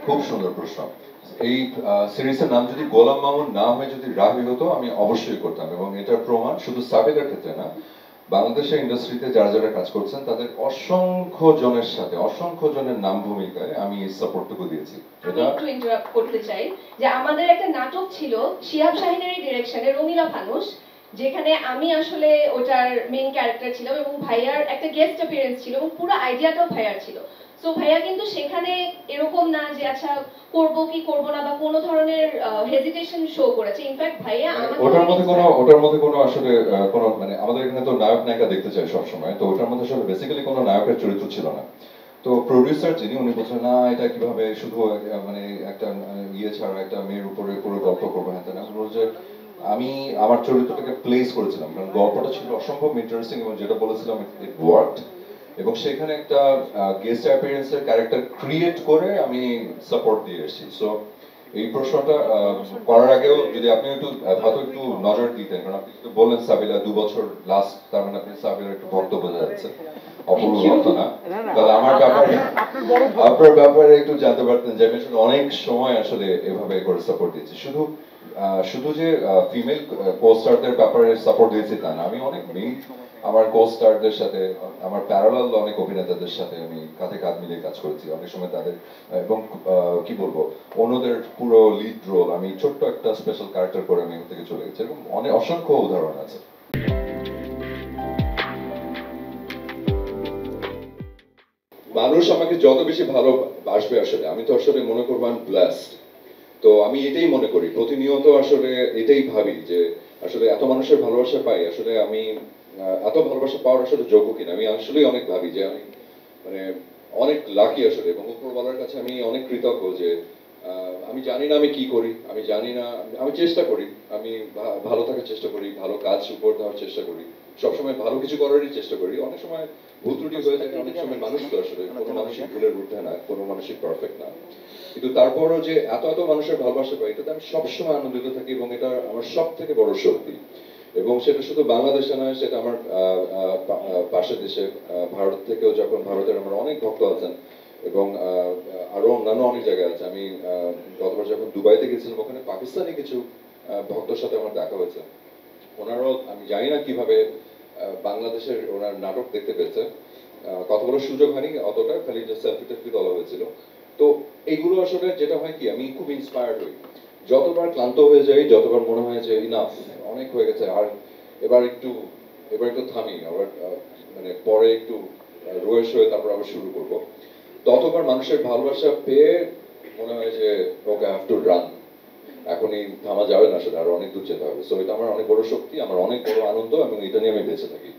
খুব সুন্দর প্রশ্ন। এই সিরিজের নাম যদি গোলাম মামুন না হয়ে যদি রাহি হতো আমি অবশ্যই করতাম, এবং এটার প্রমাণ শুধু সাবিলের ক্ষেত্রে না, বাংলাদেশের ইন্ডাস্ট্রিতে যারা যারা কাজ করছেন তাদের অসংখ্য জনের সাথে অসংখ্য জনের নাম ভূমিকায় আমি সাপোর্টটুকু দিয়েছি। আমি একটু ইন্টারাপ্ট করতে চাই যে আমাদের একটা নাটক ছিল শিহাব শাহিনের ডিরেকশনে রঙিলা ফানুস, যেখানে আমি আসলে ওটার মেইন ক্যারেক্টার ছিলাম এবং ভাইয়ার একটা গেস্ট অ্যাপিয়ারেন্স ছিল এবং পুরো আইডিয়াটাও ভাইয়ার ছিল। সো ভাইয়া কিন্তু সেখানে এরকম না যে আচ্ছা করব কি করব না বা কোনো ধরনের হেজিটেশন শো করেছে। ইনফ্যাক্ট ভাইয়া আমাকে ওটার মধ্যে কোনো আসলে কোনো মানে আমাদের এখানে তো নায়ক নায়িকা দেখতে চাই সব সময়, তো ওটার মধ্যে আসলে বেসিক্যালি কোনো নায়কের চরিত্র ছিল না। তো প্রোডিউসার যিনি উনি বলছেন না এটা কিভাবে শুধু মানে একটা ইয়ে ছাড়া একটা মেয়ের উপরে পুরো গল্প করবো, হ্যাঁ না, যে আমি আমার চরিত্রটাকে প্লেস করেছিলাম, কারণ গল্পটা ছিল অসম্ভব ইন্টারেস্টিং এবং যেটা বলেছিলাম ইট ওয়ার্কড, এবং সেখানে একটা গেস্ট অ্যাপিয়ারেন্সের ক্যারেক্টার ক্রিয়েট করে আমি সাপোর্ট দিয়ে এসেছি। সো এই প্রশ্নটা করার আগেও যদি আপনি একটু হয়তো একটু নজর দিতেন, কারণ আপনি যেহেতু বললেন সাবিলা 2 বছর লাস্ট, তার মানে আপনি সাবিলার একটু ভক্ত বোঝা যাচ্ছে, অপূর্ব ভক্ত না, তাহলে আমার ব্যাপারে আপনার ব্যাপারে একটু জানতে পারতেন যে আমি আসলে অনেক সময় আসলে এভাবে করে সাপোর্ট দিয়েছি। শুধু যে ফিমেল কোস্টারদের ব্যাপারে সাপোর্ট দিয়েছি তা না, আমি অনেক মেয়ে আমার কোস্টারদের সাথে, আমার প্যারালাল অনেক অভিনেতাদের সাথে আমি কাঁধে কাঁধ মিলিয়ে কাজ করেছি অনেক সময় তাদের, এবং কি বলবো, অন্যদের পুরো লিড রোল আমি ছোট্ট একটা স্পেশাল ক্যারেক্টার করে আমি থেকে চলে গেছি, এরকম অনেক অসংখ্য উদাহরণ আছে। মানুষ আমাকে যত বেশি ভালোবাসবে, আসলে আমি তো আসলে মনে করবো আমি ব্লেসড। তো আমি এটাই মনে করি প্রতিনিয়ত, আসলে এটাই ভাবি যে আসলে এত মানুষের ভালোবাসা পাই, আসলে আমি এত ভালোবাসা পাওয়ার আসলে যোগ্য কিনা। আমি আসলেই অনেক ভাবি যে আমি মানে অনেক লাকি আসলে, এবং উপরওয়ালার কাছে আমি অনেক কৃতজ্ঞ যে আমি জানি না আমি কি করি, আমি জানি না, আমি চেষ্টা করি, আমি ভালো থাকার চেষ্টা করি, ভালো কাজ উপর দেওয়ার চেষ্টা করি, সবসময় ভালো কিছু করারই চেষ্টা করি। অনেক সময় ভুল ত্রুটি হয়ে থাকে, অনেক সময় মানুষ তো আসলে কোনো মানুষই ভুলের ঊর্ধ্বে না, কোনো মানুষই পারফেক্ট না, কিন্তু তারপরও যে এত এত মানুষের ভালোবাসা পাই এটাতে আমি সবসময় আনন্দিত থাকি, এবং এটা আমার সব থেকে বড় শক্তি। এবং সেটা শুধু বাংলাদেশে নয়, সেটা আমার পাশের দেশে ভারত থেকেও, যখন ভারতের আমার অনেক ভক্ত আছেন, এবং আরো অন্যান্য অনেক জায়গায় আছে। আমি গতবার যখন দুবাইতে গেছিলাম, ওখানে পাকিস্তানি কিছু ভক্তর সাথে আমার দেখা হয়েছে। ওনারাও আমি জানি না কিভাবে বাংলাদেশের ওনার নাটক দেখতে পেয়েছে, কথা বলার সুযোগ হয়নি অতটা, খালি সেলফি টেলফি তোলা হয়েছিল। তো এইগুলো আসলে যেটা হয় কি, আমি খুব ইন্সপায়ার্ড হই যতবার ক্লান্ত হয়ে যাই, যতবার মনে হয় যে ইনাফ, অনেক হয়ে গেছে, আর এবার একটু থামি, আবার মানে পরে একটু রয়েস হয়ে তারপর আবার শুরু করব, ততবার মানুষের ভালোবাসা পেয়ে মনে হয় যে ওকে হ্যাভ টু রান, এখনই থামা যাবে না, আসলে আরো অনেক দূর যেতে হবে। সো এটা আমার অনেক বড় শক্তি, আমার অনেক বড় আনন্দ, এবং এটা নিয়ে আমি বেঁচে থাকি।